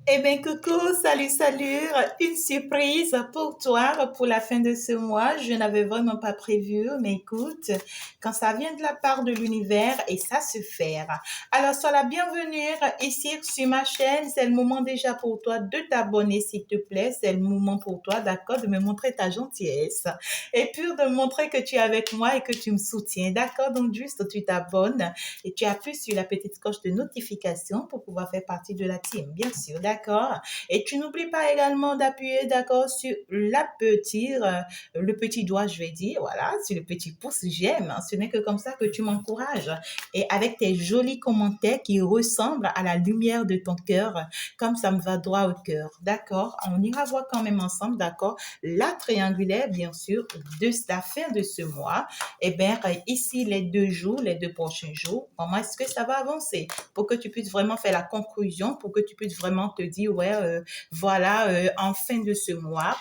Eh bien, coucou, salut, salut. Une surprise pour toi pour la fin de ce mois. Je n'avais vraiment pas prévu, mais écoute, quand ça vient de la part de l'univers, et ça se fait. Alors, sois la bienvenue ici sur ma chaîne. C'est le moment déjà pour toi de t'abonner, s'il te plaît. C'est le moment pour toi, d'accord, de me montrer ta gentillesse. Et puis, de me montrer que tu es avec moi et que tu me soutiens, d'accord? Donc, juste, tu t'abonnes et tu appuies sur la petite cloche de notification pour pouvoir faire partie de la team, bien sûr, d'accord? Et tu n'oublies pas également d'appuyer, d'accord, sur le petit doigt, je vais dire, voilà, sur le petit pouce j'aime. Ce n'est que comme ça que tu m'encourages. Et avec tes jolis commentaires qui ressemblent à la lumière de ton cœur, comme ça me va droit au cœur, d'accord? On ira voir quand même ensemble, d'accord? La triangulaire, bien sûr, de la fin de ce mois. Eh bien, ici, les 2 jours, les 2 prochains jours, comment est-ce que ça va avancer pour que tu puisses vraiment faire la conclusion, pour que tu puisses vraiment te dire, ouais, voilà, en fin de ce mois,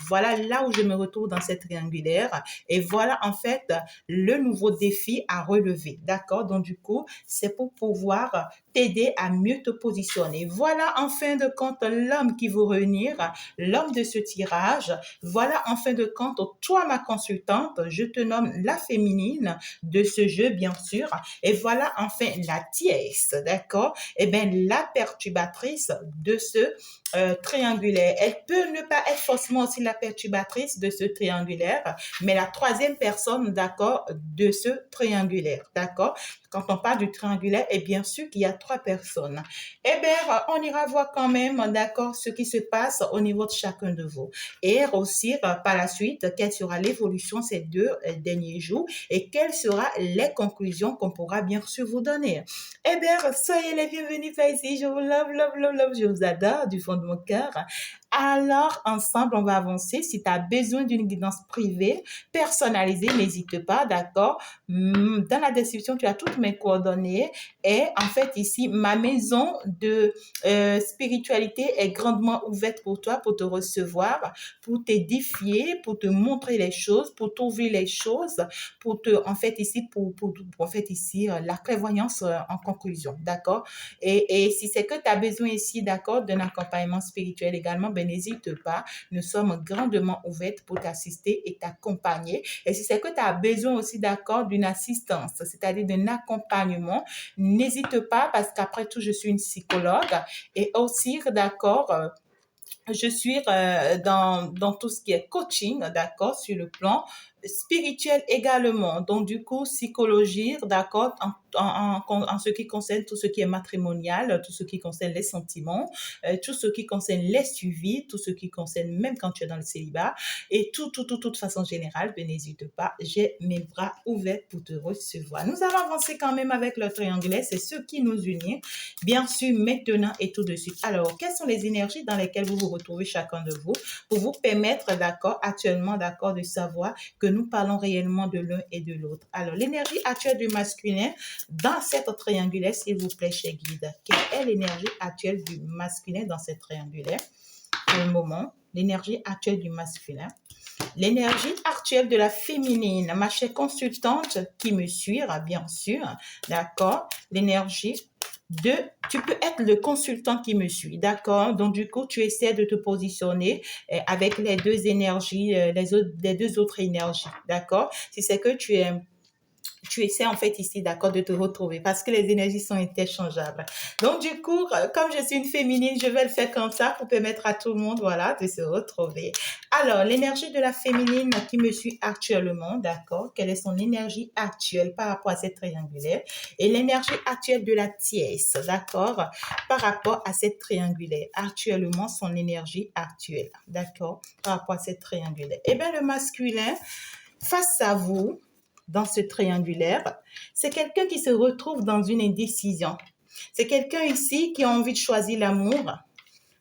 voilà là où je me retrouve dans cette triangulaire et voilà en fait le nouveau défi à relever. D'accord? Donc du coup, c'est pour pouvoir t'aider à mieux te positionner. Voilà en fin de compte l'homme qui veut réunir, l'homme de ce tirage. Voilà en fin de compte, toi ma consultante, je te nomme la féminine de ce jeu bien sûr. Et voilà enfin la tièce, d'accord? Eh bien la perturbatrice de ce triangulaire. Elle peut ne pas être forcément aussi la perturbatrice de ce triangulaire, mais la troisième personne, d'accord, de ce triangulaire, d'accord? Quand on parle du triangulaire, et bien sûr qu'il y a 3 personnes. Eh bien, on ira voir quand même, d'accord, ce qui se passe au niveau de chacun de vous. Et aussi, par la suite, quelle sera l'évolution ces 2 derniers jours et quelles seront les conclusions qu'on pourra bien sûr vous donner. Eh bien, soyez les bienvenus par ici. Je vous love, love, love, love. Je vous adore du fond de mon cœur. Alors, ensemble, on va avancer. Si tu as besoin d'une guidance privée, personnalisée, n'hésite pas, d'accord? Dans la description, tu as toutes mes coordonnées. Et en fait, ici, ma maison de spiritualité est grandement ouverte pour toi, pour te recevoir, pour t'édifier, pour te montrer les choses, pour t'ouvrir les choses, pour te, en fait, ici, en fait, ici, la prévoyance en conclusion, d'accord? Et si c'est que tu as besoin ici, d'accord, d'un accompagnement spirituel également, ben n'hésite pas. Nous sommes grandement ouvertes pour t'assister et t'accompagner. Et si c'est que tu as besoin aussi, d'accord, d'une assistance, c'est-à-dire d'un accompagnement, n'hésite pas parce qu'après tout, je suis une psychologue et aussi, d'accord, je suis dans tout ce qui est coaching, d'accord, sur le plan spirituel également. Donc, du coup, psychologie, d'accord, en ce qui concerne tout ce qui est matrimonial, tout ce qui concerne les sentiments, tout ce qui concerne les suivis, tout ce qui concerne même quand tu es dans le célibat et toute façon générale, ben, n'hésite pas, j'ai mes bras ouverts pour te recevoir. Nous allons avancer quand même avec le triangle, c'est ce qui nous unit, bien sûr, maintenant et tout de suite. Alors, quelles sont les énergies dans lesquelles vous vous retrouvez chacun de vous pour vous permettre, d'accord, actuellement, d'accord, de savoir que nous parlons réellement de l'un et de l'autre. Alors, l'énergie actuelle du masculin dans cette triangulaire, s'il vous plaît, cher guide. Quelle est l'énergie actuelle du masculin dans cette triangulaire? Pour le moment, l'énergie actuelle du masculin. L'énergie actuelle de la féminine, ma chère consultante qui me suit, bien sûr, d'accord? L'énergie tu peux être le consultant qui me suit, d'accord? Donc, du coup, tu essaies de te positionner avec les 2 énergies, les 2 autres énergies, d'accord? Si c'est que tu essaies en fait ici, d'accord, de te retrouver parce que les énergies sont interchangeables. Donc, du coup, comme je suis une féminine, je vais le faire comme ça pour permettre à tout le monde, voilà, de se retrouver. Alors, l'énergie de la féminine qui me suit actuellement, d'accord, quelle est son énergie actuelle par rapport à cette triangulaire et l'énergie actuelle de la tièce, d'accord, par rapport à cette triangulaire. Actuellement, son énergie actuelle, d'accord, par rapport à cette triangulaire. Eh bien, le masculin, face à vous, dans ce triangulaire, c'est quelqu'un qui se retrouve dans une indécision. C'est quelqu'un ici qui a envie de choisir l'amour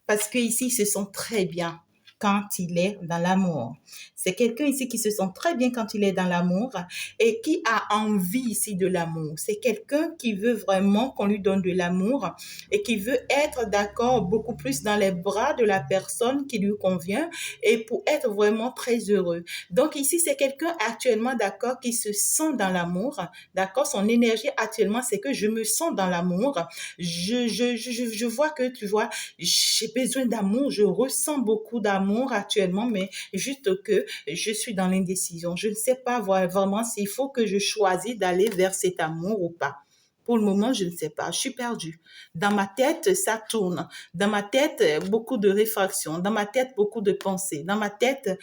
parce qu'ici, ils se sent très bien. quand il est dans l'amour. C'est quelqu'un ici qui se sent très bien quand il est dans l'amour et qui a envie ici de l'amour. C'est quelqu'un qui veut vraiment qu'on lui donne de l'amour et qui veut être d'accord beaucoup plus dans les bras de la personne qui lui convient et pour être vraiment très heureux. Donc ici, c'est quelqu'un actuellement d'accord qui se sent dans l'amour, d'accord? Son énergie actuellement, c'est que je me sens dans l'amour. Je vois que, tu vois, j'ai besoin d'amour, je ressens beaucoup d'amour actuellement, mais juste que je suis dans l'indécision. Je ne sais pas vraiment s'il faut que je choisisse d'aller vers cet amour ou pas. Pour le moment, je ne sais pas. Je suis perdue. Dans ma tête, ça tourne. Dans ma tête, beaucoup de réfractions. Dans ma tête, beaucoup de pensées. Dans ma tête,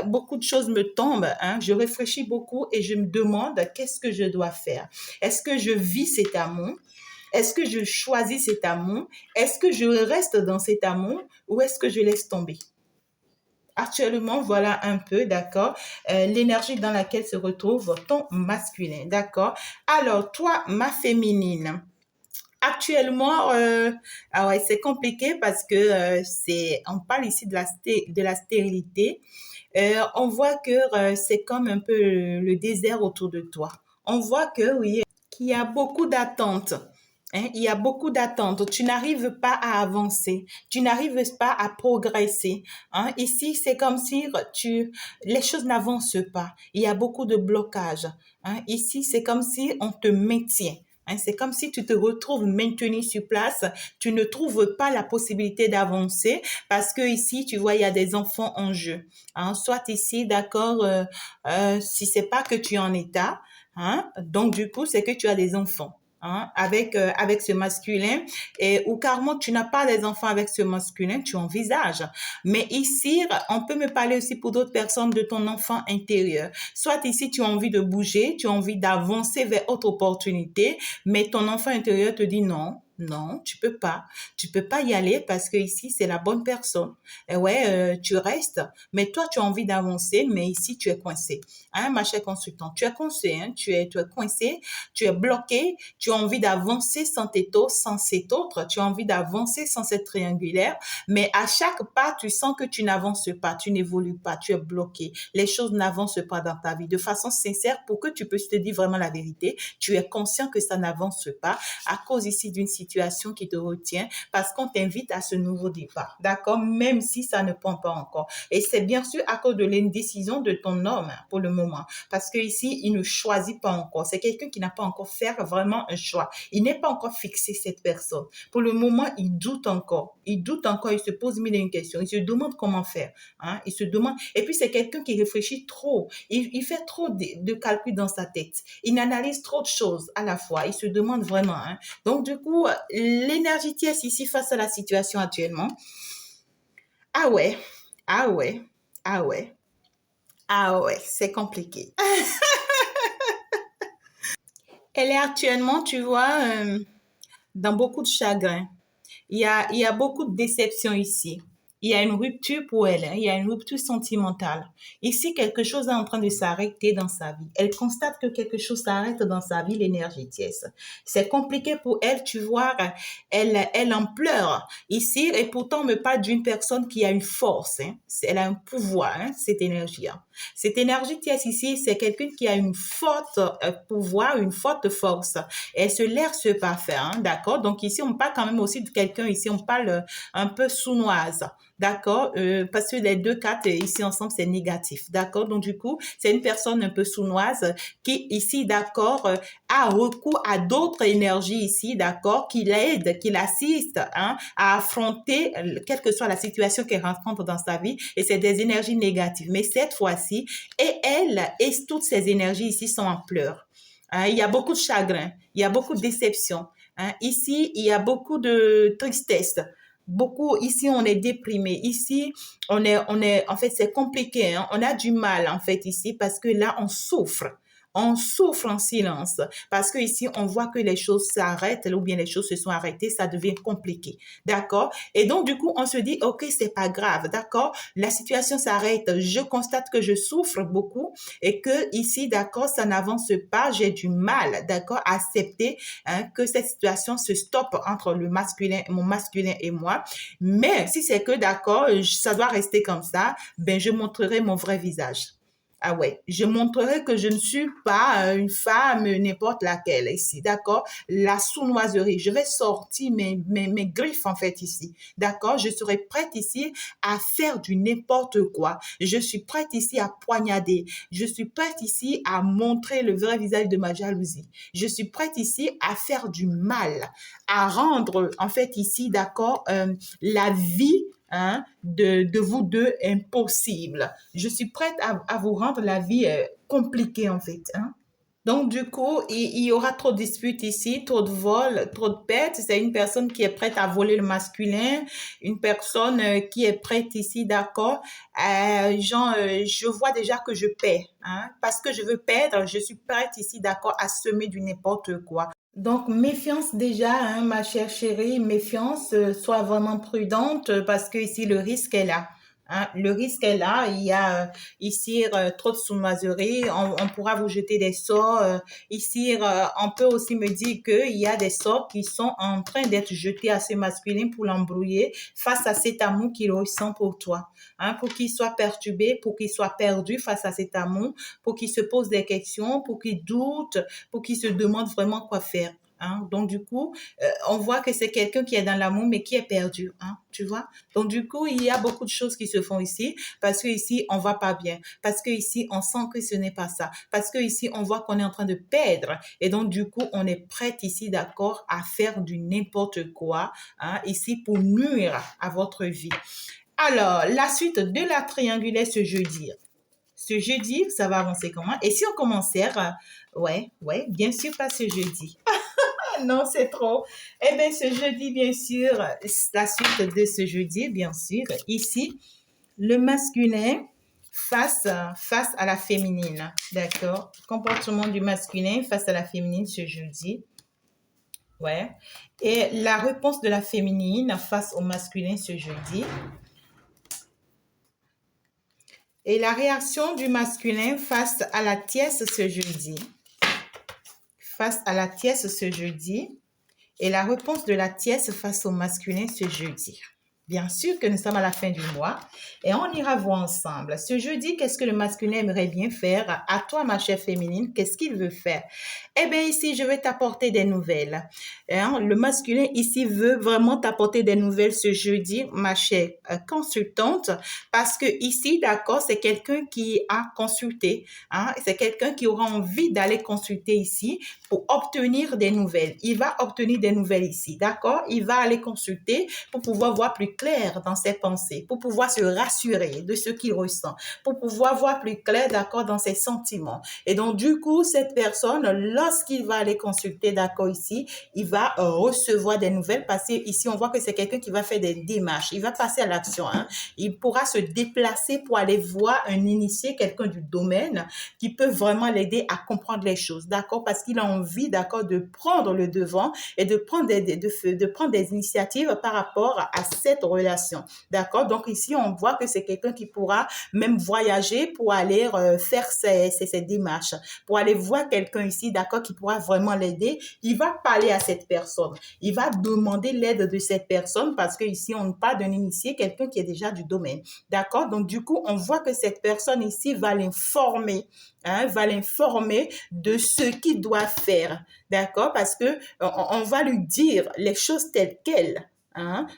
beaucoup de choses me tombent. Hein. Je réfléchis beaucoup et je me demande qu'est-ce que je dois faire. Est-ce que je vis cet amour? Est-ce que je choisis cet amour? Est-ce que je reste dans cet amour ou est-ce que je laisse tomber? Actuellement, voilà un peu, d'accord, l'énergie dans laquelle se retrouve ton masculin, d'accord. Alors, toi, ma féminine, actuellement, ah ouais, c'est compliqué parce que on parle ici de la stérilité. On voit que c'est comme un peu le désert autour de toi. On voit que, oui, qu'il y a beaucoup d'attentes. Hein, il y a beaucoup d'attentes. Tu n'arrives pas à avancer. Tu n'arrives pas à progresser. Hein. Ici, c'est comme si les choses n'avancent pas. Il y a beaucoup de blocages. Hein. Ici, c'est comme si on te maintient. Hein, c'est comme si tu te retrouves maintenu sur place, tu ne trouves pas la possibilité d'avancer parce que ici, tu vois, il y a des enfants en jeu. Hein, soit ici, d'accord, si c'est pas que tu es en état, hein, donc du coup, c'est que tu as des enfants. Hein, avec ce masculin et ou carrément tu n'as pas des enfants avec ce masculin, tu envisages. Mais ici, on peut me parler aussi pour d'autres personnes de ton enfant intérieur. Soit ici, tu as envie de bouger, tu as envie d'avancer vers autre opportunité, mais ton enfant intérieur te dit non. Non, tu peux pas. Tu peux pas y aller parce que ici, c'est la bonne personne. Et ouais, tu restes, mais toi, tu as envie d'avancer, mais ici, tu es coincé. Hein, ma chère consultante, tu es coincé, hein, tu es coincé, tu es bloqué, tu as envie d'avancer sans cet autre, tu as envie d'avancer sans cette triangulaire, mais à chaque pas, tu sens que tu n'avances pas, tu n'évolues pas, tu es bloqué. Les choses n'avancent pas dans ta vie. De façon sincère, pour que tu puisses te dire vraiment la vérité, tu es conscient que ça n'avance pas à cause ici d'une situation qui te retient parce qu'on t'invite à ce nouveau départ. D'accord? Même si ça ne prend pas encore. Et c'est bien sûr à cause de l'indécision de ton homme pour le moment. Parce que ici, il ne choisit pas encore. C'est quelqu'un qui n'a pas encore fait vraiment un choix. Il n'est pas encore fixé cette personne. Pour le moment, il doute encore. Il doute encore, il se pose mille et une questions. Il se demande comment faire. Hein? Il se demande. Et puis, c'est quelqu'un qui réfléchit trop. Il fait trop de calculs dans sa tête. Il analyse trop de choses à la fois. Il se demande vraiment. Hein? Donc, du coup, l'énergie tierce ici face à la situation actuellement. Ah ouais, ah ouais, ah ouais, ah ouais, c'est compliqué. Elle est actuellement, tu vois, dans beaucoup de chagrin. Il y a beaucoup de déception ici. Il y a une rupture pour elle, hein. Il y a une rupture sentimentale. Ici, quelque chose est en train de s'arrêter dans sa vie. Elle constate que quelque chose s'arrête dans sa vie, l'énergie tièse. C'est compliqué pour elle, tu vois, elle en pleure ici, et pourtant on me parle d'une personne qui a une force, hein. Elle a un pouvoir, hein, cette énergie. Hein. Cette énergie tièse ici, c'est quelqu'un qui a une forte pouvoir, une forte force. Elle se laisse pas faire, hein, d'accord? Donc ici, on parle quand même aussi de quelqu'un, ici, on parle un peu sournoise, d'accord? Parce que les deux cartes ici ensemble, c'est négatif, d'accord? Donc du coup, c'est une personne un peu sournoise qui ici, d'accord, a recours à d'autres énergies ici, d'accord, qui l'aident, qui l'assistent, hein, à affronter quelle que soit la situation qu'elle rencontre dans sa vie, et c'est des énergies négatives. Mais cette fois-ci, et elle et toutes ces énergies ici sont en pleurs. Hein, il y a beaucoup de chagrin, il y a beaucoup de déception. Hein. Ici, il y a beaucoup de tristesse. Beaucoup, ici, on est déprimé. Ici, en fait, c'est compliqué. Hein. On a du mal, en fait, ici, parce que là, on souffre. on souffre en silence parce que ici, on voit que les choses s'arrêtent ou bien les choses se sont arrêtées, ça devient compliqué. D'accord? Et donc, du coup, on se dit, OK, c'est pas grave. D'accord? La situation s'arrête. Je constate que je souffre beaucoup et que ici, d'accord, ça n'avance pas. J'ai du mal, d'accord, à accepter que cette situation se stoppe entre le masculin, mon masculin et moi. Mais si c'est que d'accord, ça doit rester comme ça, ben je montrerai mon vrai visage. Ah ouais, je montrerai que je ne suis pas une femme n'importe laquelle ici, d'accord? La sournoiserie, je vais sortir mes griffes en fait ici, d'accord? Je serai prête ici à faire du n'importe quoi. Je suis prête ici à poignarder. Je suis prête ici à montrer le vrai visage de ma jalousie. Je suis prête ici à faire du mal, à rendre en fait ici, d'accord, la vie de vous deux impossible. Je suis prête à vous rendre la vie compliquée en fait. Donc, du coup, il y aura trop de disputes ici, trop de vols, trop de pertes. C'est une personne qui est prête à voler le masculin, une personne qui est prête ici, d'accord. Je vois déjà que je perds. Parce que je veux perdre, je suis prête ici, d'accord, à semer du n'importe quoi. Donc, méfiance déjà, ma chère chérie, méfiance, sois vraiment prudente parce que ici, le risque est là. Le risque est là, il y a ici trop de sournoiserie, on pourra vous jeter des sorts. Ici, on peut aussi me dire qu'il y a des sorts qui sont en train d'être jetés à ce masculin pour l'embrouiller face à cet amour qu'il ressent pour toi. Pour qu'il soit perturbé, pour qu'il soit perdu face à cet amour, pour qu'il se pose des questions, pour qu'il doute, pour qu'il se demande vraiment quoi faire. Donc, du coup, on voit que c'est quelqu'un qui est dans l'amour, mais qui est perdu, tu vois. Donc, du coup, il y a beaucoup de choses qui se font ici, parce que ici, on va pas bien, parce que ici, on sent que ce n'est pas ça, parce que ici, on voit qu'on est en train de perdre, et donc, du coup, on est prête ici, d'accord, à faire du n'importe quoi, ici, pour nuire à votre vie. Alors, la suite de la triangulaire ce jeudi. Ce jeudi, ça va avancer comment? Et si on commençait, ouais, bien sûr, pas ce jeudi. Non, c'est trop. Eh bien, ce jeudi, bien sûr, la suite de ce jeudi, bien sûr, ici, le masculin face à la féminine. D'accord? Comportement du masculin face à la féminine ce jeudi. Ouais. Et la réponse de la féminine face au masculin ce jeudi. Et la réaction du masculin face à la tiesse ce jeudi. Face à la tiesse ce jeudi. Et la réponse de la tiesse face au masculin ce jeudi. Bien sûr que nous sommes à la fin du mois et on ira voir ensemble. Ce jeudi, qu'est-ce que le masculin aimerait bien faire? À toi, ma chère féminine, qu'est-ce qu'il veut faire? Eh bien, ici, je vais t'apporter des nouvelles. Le masculin, ici, veut vraiment t'apporter des nouvelles ce jeudi, ma chère consultante, parce que ici, d'accord, c'est quelqu'un qui a consulté. C'est quelqu'un qui aura envie d'aller consulter ici pour obtenir des nouvelles. Il va obtenir des nouvelles ici, d'accord? Il va aller consulter pour pouvoir voir plus clair dans ses pensées, pour pouvoir se rassurer de ce qu'il ressent, pour pouvoir voir plus clair, d'accord, dans ses sentiments. Et donc, du coup, cette personne, lorsqu'il va aller consulter, d'accord, ici, il va recevoir des nouvelles parce que ici, on voit que c'est quelqu'un qui va faire des démarches. Il va passer à l'action. Il pourra se déplacer pour aller voir un initié, quelqu'un du domaine qui peut vraiment l'aider à comprendre les choses, d'accord, parce qu'il a envie, d'accord, de prendre le devant et de prendre des initiatives par rapport à cette relation, d'accord. Donc ici, on voit que c'est quelqu'un qui pourra même voyager pour aller faire ses démarches, pour aller voir quelqu'un ici, d'accord, qui pourra vraiment l'aider. Il va parler à cette personne, il va demander l'aide de cette personne parce que ici, on parle d'un initié, quelqu'un qui est déjà du domaine, d'accord. Donc du coup, on voit que cette personne ici va l'informer, de ce qu'il doit faire, d'accord, parce que on va lui dire les choses telles quelles.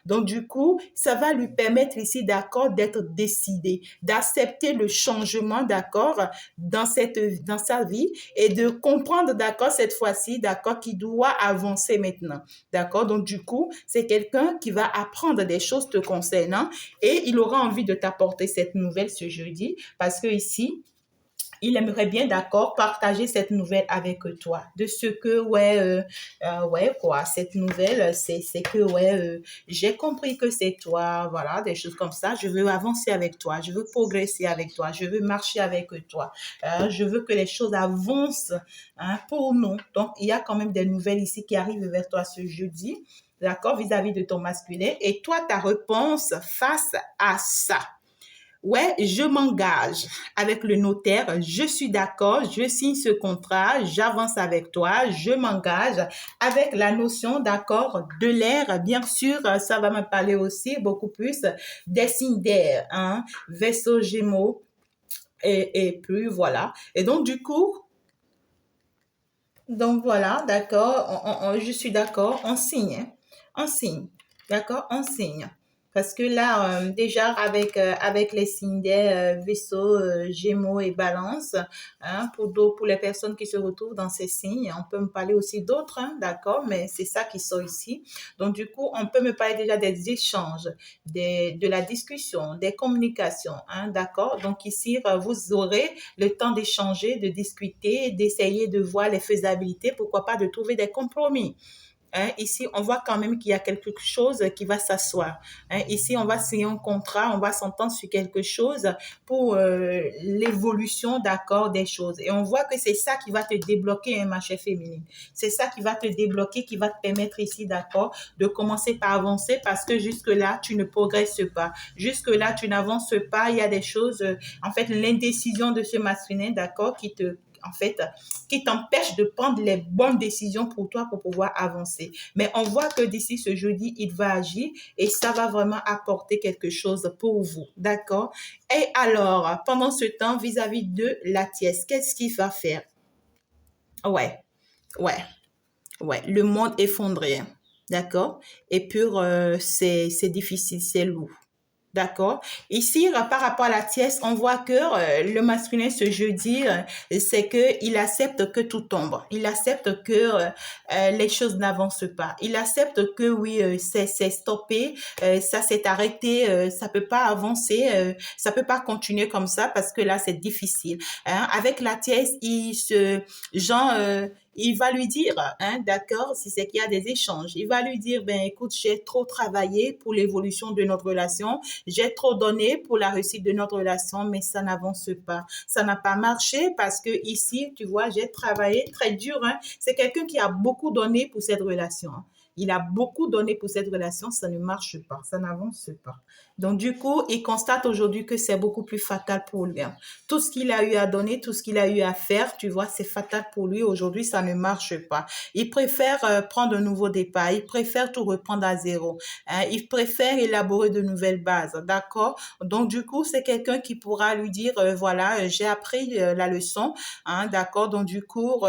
Donc, du coup, ça va lui permettre ici, d'accord, d'être décidé, d'accepter le changement, d'accord, dans sa vie et de comprendre, d'accord, cette fois-ci, d'accord, qu'il doit avancer maintenant, d'accord. Donc, du coup, c'est quelqu'un qui va apprendre des choses te concernant et il aura envie de t'apporter cette nouvelle ce jeudi parce que ici, il aimerait bien, d'accord, partager cette nouvelle avec toi. De ce que, ouais, quoi, cette nouvelle, c'est que, j'ai compris que c'est toi, voilà, des choses comme ça. Je veux avancer avec toi, je veux progresser avec toi, je veux marcher avec toi. Je veux que les choses avancent, hein, pour nous. Donc, il y a quand même des nouvelles ici qui arrivent vers toi ce jeudi, d'accord, vis-à-vis de ton masculin. Et toi, ta réponse face à ça. Ouais, je m'engage avec le notaire, je suis d'accord, je signe ce contrat, j'avance avec toi, je m'engage avec la notion d'accord de l'air. Bien sûr, ça va me parler aussi beaucoup plus des signes d'air, hein, vaisseau Gémeaux et plus, voilà. Et donc voilà, d'accord, je suis d'accord, on signe, hein. On signe, d'accord, on signe. Parce que là, déjà avec les signes des vaisseaux, Gémeaux et Balance, hein, pour les personnes qui se retrouvent dans ces signes, on peut me parler aussi d'autres, hein, d'accord, mais c'est ça qui sort ici. Donc du coup, on peut me parler déjà des échanges, de la discussion, des communications, hein, d'accord. Donc ici, vous aurez le temps d'échanger, de discuter, d'essayer de voir les faisabilités, pourquoi pas de trouver des compromis. Hein, ici, on voit quand même qu'il y a quelque chose qui va s'asseoir. Hein, ici, on va signer un contrat, on va s'entendre sur quelque chose pour l'évolution, d'accord, des choses. Et on voit que c'est ça qui va te débloquer, ma chère féminine. C'est ça qui va te débloquer, qui va te permettre ici, d'accord, de commencer par avancer parce que jusque-là, tu ne progresses pas. Jusque-là, tu n'avances pas. Il y a des choses, en fait, l'indécision de ce masculin, d'accord, en fait, qui t'empêche de prendre les bonnes décisions pour toi pour pouvoir avancer. Mais on voit que d'ici ce jeudi, il va agir et ça va vraiment apporter quelque chose pour vous. D'accord? Et alors, pendant ce temps, vis-à-vis de la tièce, qu'est-ce qu'il va faire? Ouais, ouais, ouais. Le monde effondré. D'accord? Et puis, c'est difficile, c'est lourd. D'accord. Ici, par rapport à la tièce, on voit que le masculin ce jeudi, c'est que il accepte que tout tombe. Il accepte que les choses n'avancent pas. Il accepte que oui, c'est stoppé, ça s'est arrêté, ça peut pas avancer, ça peut pas continuer comme ça parce que là c'est difficile. Hein. Avec la tièce, genre, il va lui dire, hein, d'accord, si c'est qu'il y a des échanges, il va lui dire, ben écoute, j'ai trop travaillé pour l'évolution de notre relation, j'ai trop donné pour la réussite de notre relation, mais ça n'avance pas. Ça n'a pas marché parce que ici, tu vois, j'ai travaillé très dur. Hein. C'est quelqu'un qui a beaucoup donné pour cette relation. Hein. Il a beaucoup donné pour cette relation, ça ne marche pas, ça n'avance pas. Donc, du coup, il constate aujourd'hui que c'est beaucoup plus fatal pour lui. Hein. Tout ce qu'il a eu à donner, tout ce qu'il a eu à faire, tu vois, c'est fatal pour lui. Aujourd'hui, ça ne marche pas. Il préfère prendre un nouveau départ. Il préfère tout reprendre à zéro. Hein. Il préfère élaborer de nouvelles bases. D'accord? Donc, du coup, c'est quelqu'un qui pourra lui dire, voilà, j'ai appris la leçon. Hein, d'accord? Donc, du coup,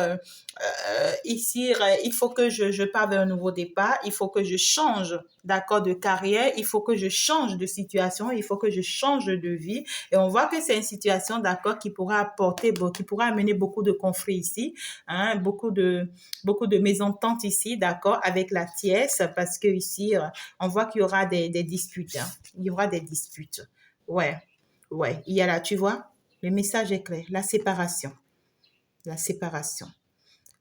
ici, il faut que je parte vers un nouveau départ. Il faut que je change, d'accord, de carrière. Il faut que je change de situation. Il faut que je change de vie. Et on voit que c'est une situation, d'accord, qui pourra apporter, qui pourra amener beaucoup de conflits ici, hein, beaucoup de mésententes ici, d'accord, avec la tièce, parce que ici, on voit qu'il y aura des disputes, hein. Il y aura des disputes. Ouais, ouais. Il y a là, tu vois, le message est clair. La séparation. La séparation.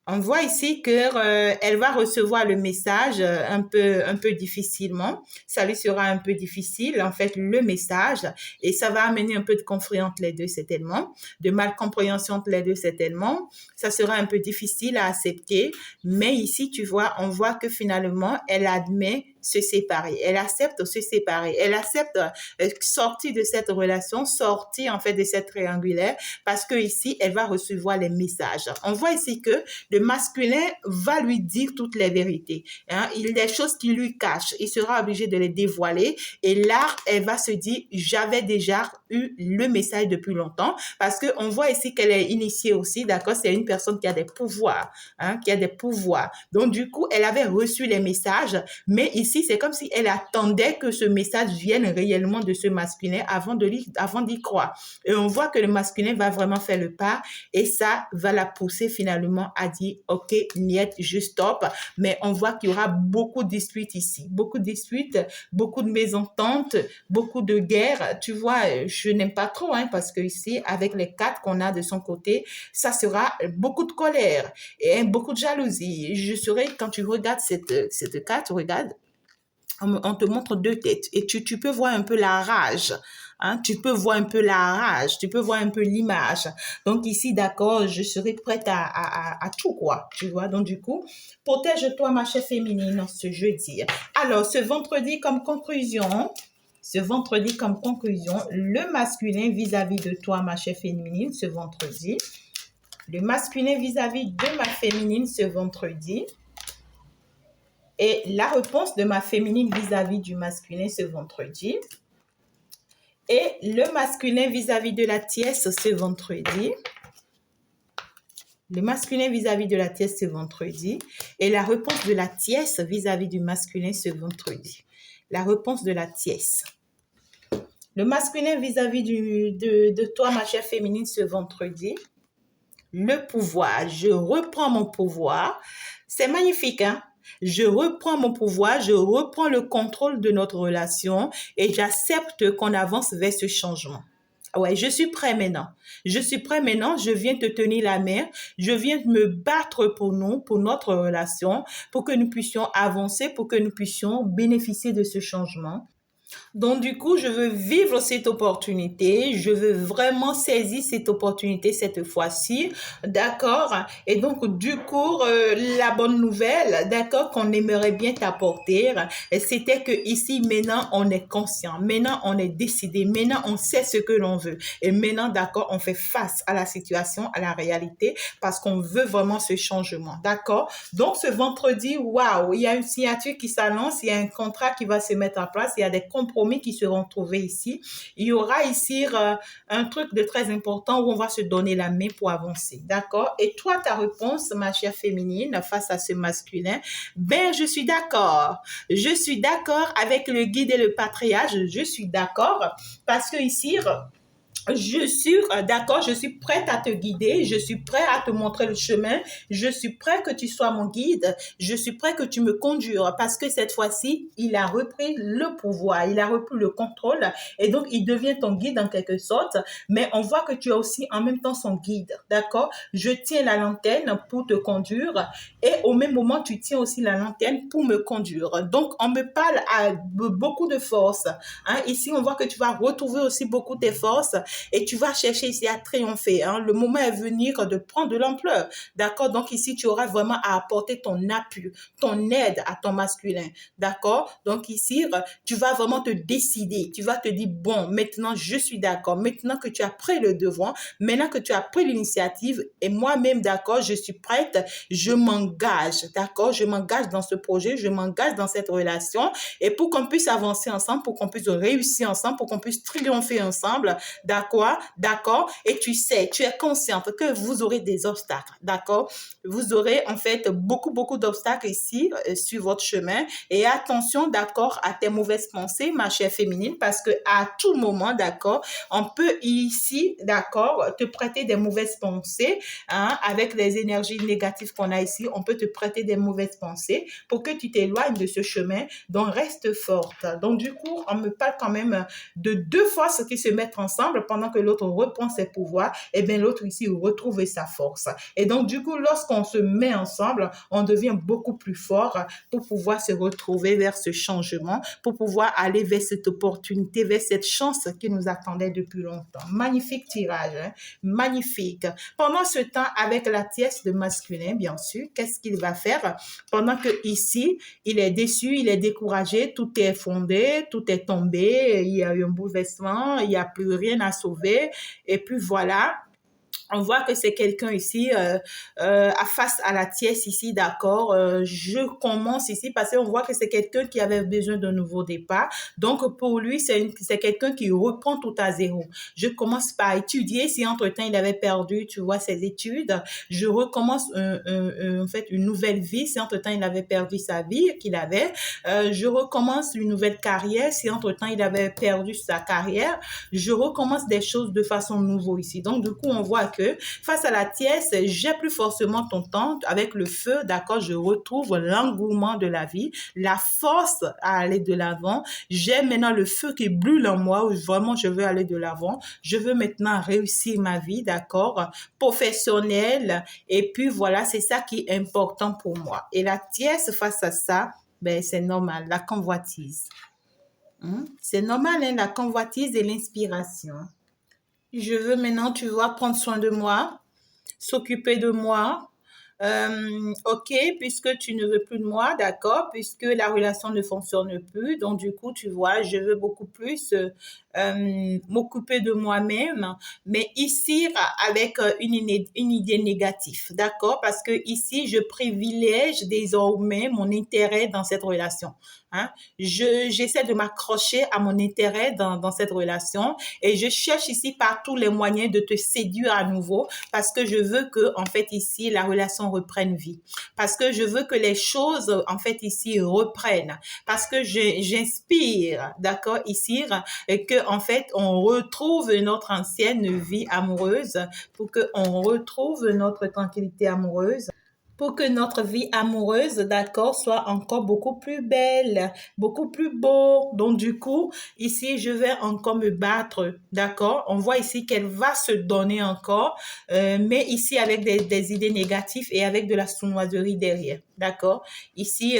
On voit ici que elle va recevoir le message un peu difficilement. Ça lui sera un peu difficile, en fait, le message, et ça va amener un peu de conflit entre les deux certainement, de malcompréhension entre les deux certainement. Ça sera un peu difficile à accepter, mais ici, tu vois, on voit que finalement, elle admet se séparer. Elle accepte se séparer. Elle accepte sortir de cette relation, sortir en fait de cette triangulaire, parce que ici, elle va recevoir les messages. On voit ici que le masculin va lui dire toutes les vérités. Hein. Il y a des choses qui lui cachent. Il sera obligé de les dévoiler. Et là, elle va se dire, j'avais déjà eu le message depuis longtemps, parce que on voit ici qu'elle est initiée aussi, d'accord? C'est une personne qui a des pouvoirs, hein, qui a des pouvoirs. Donc, du coup, elle avait reçu les messages, mais ici, ici, c'est comme si elle attendait que ce message vienne réellement de ce masculin avant d'y croire. Et on voit que le masculin va vraiment faire le pas et ça va la pousser finalement à dire, OK, niet, je stoppe. Mais on voit qu'il y aura beaucoup de disputes ici, beaucoup de disputes, beaucoup de mésententes, beaucoup de guerres. Tu vois, je n'aime pas trop, hein, parce que ici, avec les quatre qu'on a de son côté, ça sera beaucoup de colère et beaucoup de jalousie. Je serai, quand tu regardes cette carte, regarde, on te montre deux têtes et tu peux voir un peu la rage. Hein, tu peux voir un peu la rage, tu peux voir un peu l'image. Donc ici, d'accord, je serai prête à tout, quoi. Tu vois, donc du coup, protège-toi, ma chère féminine, ce jeudi. Alors, ce vendredi, comme conclusion, le masculin vis-à-vis de toi, ma chère féminine, ce vendredi. Le masculin vis-à-vis de ma féminine ce vendredi. Et la réponse de ma féminine vis-à-vis du masculin ce vendredi. Et le masculin vis-à-vis de la tierce ce vendredi. Le masculin vis-à-vis de la tierce ce vendredi. Et la réponse de la tierce vis-à-vis du masculin ce vendredi. La réponse de la tierce. Le masculin vis-à-vis de toi, ma chère féminine, ce vendredi. Le pouvoir. Je reprends mon pouvoir. C'est magnifique, hein? Je reprends mon pouvoir, je reprends le contrôle de notre relation et j'accepte qu'on avance vers ce changement. Ouais, je suis prêt maintenant. Je suis prêt maintenant. Je viens te tenir la main. Je viens me battre pour nous, pour notre relation, pour que nous puissions avancer, pour que nous puissions bénéficier de ce changement. Donc, du coup, je veux vivre cette opportunité. Je veux vraiment saisir cette opportunité cette fois-ci. D'accord? Et donc, du coup, la bonne nouvelle, d'accord, qu'on aimerait bien t'apporter, c'était que ici, maintenant, on est conscient. Maintenant, on est décidé. Maintenant, on sait ce que l'on veut. Et maintenant, d'accord, on fait face à la situation, à la réalité, parce qu'on veut vraiment ce changement. D'accord? Donc, ce vendredi, waouh, il y a une signature qui s'annonce, il y a un contrat qui va se mettre en place, il y a des compromis qui seront trouvés ici. Il y aura ici un truc de très important où on va se donner la main pour avancer. D'accord? Et toi, ta réponse, ma chère féminine, face à ce masculin, ben, je suis d'accord. Je suis d'accord avec le guide et le patriarche. Je suis d'accord parce que ici, je suis d'accord, je suis prête à te guider, je suis prête à te montrer le chemin, je suis prête que tu sois mon guide, je suis prête que tu me conduises parce que cette fois-ci, il a repris le pouvoir, il a repris le contrôle et donc il devient ton guide en quelque sorte, mais on voit que tu es aussi en même temps son guide, d'accord? Je tiens la lanterne pour te conduire et au même moment, tu tiens aussi la lanterne pour me conduire. Donc, on me parle à beaucoup de force. Hein? Ici, on voit que tu vas retrouver aussi beaucoup tes forces et tu vas chercher ici à triompher. Hein. Le moment est venu de prendre de l'ampleur. D'accord? Donc ici, tu auras vraiment à apporter ton appui, ton aide à ton masculin. D'accord? Donc ici, tu vas vraiment te décider. Tu vas te dire, bon, maintenant, je suis d'accord. Maintenant que tu as pris le devant, maintenant que tu as pris l'initiative et moi-même, d'accord, je suis prête, je m'engage. D'accord? Je m'engage dans ce projet, je m'engage dans cette relation et pour qu'on puisse avancer ensemble, pour qu'on puisse réussir ensemble, pour qu'on puisse triompher ensemble, d'accord, d'accord, et tu sais, tu es consciente que vous aurez des obstacles, d'accord, vous aurez en fait beaucoup d'obstacles ici sur votre chemin et attention, d'accord, à tes mauvaises pensées, ma chère féminine, parce que à tout moment, d'accord, on peut ici, d'accord, te prêter des mauvaises pensées, hein, avec les énergies négatives qu'on a ici, on peut te prêter des mauvaises pensées pour que tu t'éloignes de ce chemin, donc reste forte. Donc du coup, on me parle quand même de deux forces qui se mettent ensemble pendant que l'autre reprend ses pouvoirs, et bien l'autre ici retrouve sa force. Et donc du coup, lorsqu'on se met ensemble, on devient beaucoup plus fort pour pouvoir se retrouver vers ce changement, pour pouvoir aller vers cette opportunité, vers cette chance qui nous attendait depuis longtemps. Magnifique tirage, hein? Magnifique. Pendant ce temps, avec la tierce de masculin, bien sûr, qu'est-ce qu'il va faire? Pendant que ici, il est déçu, il est découragé, tout est fondé, tout est tombé, il y a eu un bouleversement, il n'y a plus rien à sauver. Et puis voilà, On voit que c'est quelqu'un ici, face à la tiesse ici, d'accord. Je commence ici parce qu'on voit que c'est quelqu'un qui avait besoin d'un nouveau départ. Donc, pour lui, c'est quelqu'un qui reprend tout à zéro. Je commence par étudier. Si entre-temps, il avait perdu, tu vois, ses études, je recommence en fait une nouvelle vie. Si entre-temps, il avait perdu sa vie qu'il avait, je recommence une nouvelle carrière. Si entre-temps, il avait perdu sa carrière, je recommence des choses de façon nouvelle ici. Donc, du coup, on voit que face à la tièce, j'ai plus forcément ton temps. Avec le feu, d'accord, je retrouve l'engouement de la vie, la force à aller de l'avant. J'ai maintenant le feu qui brûle en moi où vraiment je veux aller de l'avant. Je veux maintenant réussir ma vie, d'accord, professionnelle. Et puis voilà, c'est ça qui est important pour moi. Et la tièce face à ça, ben, c'est normal, la convoitise. C'est normal, hein, la convoitise et l'inspiration. Je veux maintenant, tu vois, prendre soin de moi, s'occuper de moi. Ok, puisque tu ne veux plus de moi, d'accord, puisque la relation ne fonctionne plus, donc du coup, tu vois, je veux beaucoup plus m'occuper de moi-même, mais ici avec une idée négative, d'accord, parce que ici, je privilège désormais mon intérêt dans cette relation. Hein? J'essaie de m'accrocher à mon intérêt dans cette relation et je cherche ici par tous les moyens de te séduire à nouveau parce que je veux que, en fait, ici, la relation reprenne vie. Parce que je veux que les choses, en fait, ici, reprennent. Parce que j'inspire, d'accord, ici, que, en fait, on retrouve notre ancienne vie amoureuse pour qu'on retrouve notre tranquillité amoureuse pour que notre vie amoureuse, d'accord, soit encore beaucoup plus belle, beaucoup plus beau. Donc, du coup, ici, je vais encore me battre, d'accord? On voit ici qu'elle va se donner encore, mais ici avec des idées négatives et avec de la sournoiserie derrière, d'accord? Ici,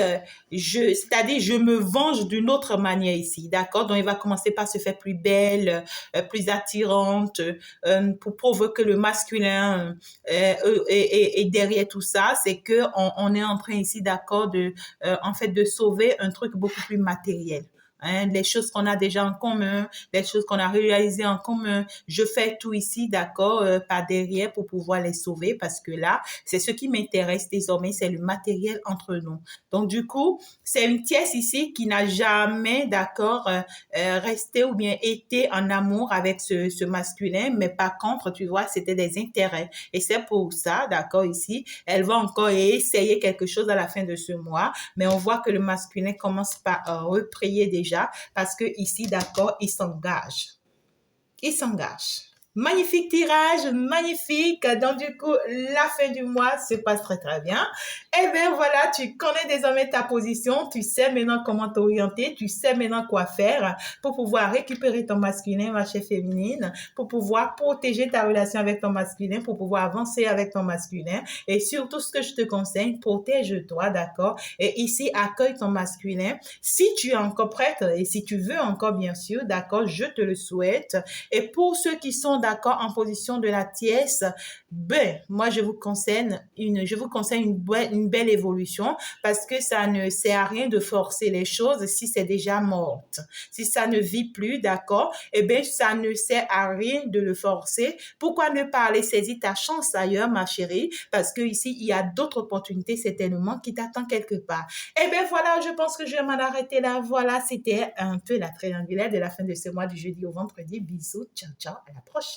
c'est-à-dire, je me venge d'une autre manière ici, d'accord? Donc, il va commencer par se faire plus belle, plus attirante, pour provoquer le masculin et derrière tout ça, c'est que on est en train ici, d'accord, en fait, de sauver un truc beaucoup plus matériel. Hein, les choses qu'on a déjà en commun, les choses qu'on a réalisées en commun. Je fais tout ici, d'accord, par derrière pour pouvoir les sauver parce que là, c'est ce qui m'intéresse désormais, c'est le matériel entre nous. Donc, du coup, c'est une pièce ici qui n'a jamais, d'accord, resté ou bien été en amour avec ce masculin, mais par contre, tu vois, c'était des intérêts. Et c'est pour ça, d'accord, ici, elle va encore essayer quelque chose à la fin de ce mois, mais on voit que le masculin commence par reprier déjà parce que ici, d'accord, il s'engage. Il s'engage. Magnifique tirage, magnifique. Donc, du coup, la fin du mois se passe très, très bien. Eh bien, voilà, tu connais désormais ta position. Tu sais maintenant comment t'orienter. Tu sais maintenant quoi faire pour pouvoir récupérer ton masculin, ma chère féminine, pour pouvoir protéger ta relation avec ton masculin, pour pouvoir avancer avec ton masculin. Et surtout, ce que je te conseille, protège-toi, d'accord? Et ici, accueille ton masculin. Si tu es encore prête et si tu veux encore, bien sûr, d'accord, je te le souhaite. Et pour ceux qui sont d'accord en position de la tièce, ben, moi, je vous conseille une belle évolution parce que ça ne sert à rien de forcer les choses si c'est déjà morte. Si ça ne vit plus, d'accord, eh bien, ça ne sert à rien de le forcer. Pourquoi ne pas aller saisir ta chance ailleurs, ma chérie? Parce que ici, il y a d'autres opportunités certainement qui t'attendent quelque part. Eh bien, voilà, je pense que je vais m'en arrêter là. Voilà, c'était un peu la triangulaire de la fin de ce mois du jeudi au vendredi. Bisous, ciao, ciao, à la prochaine.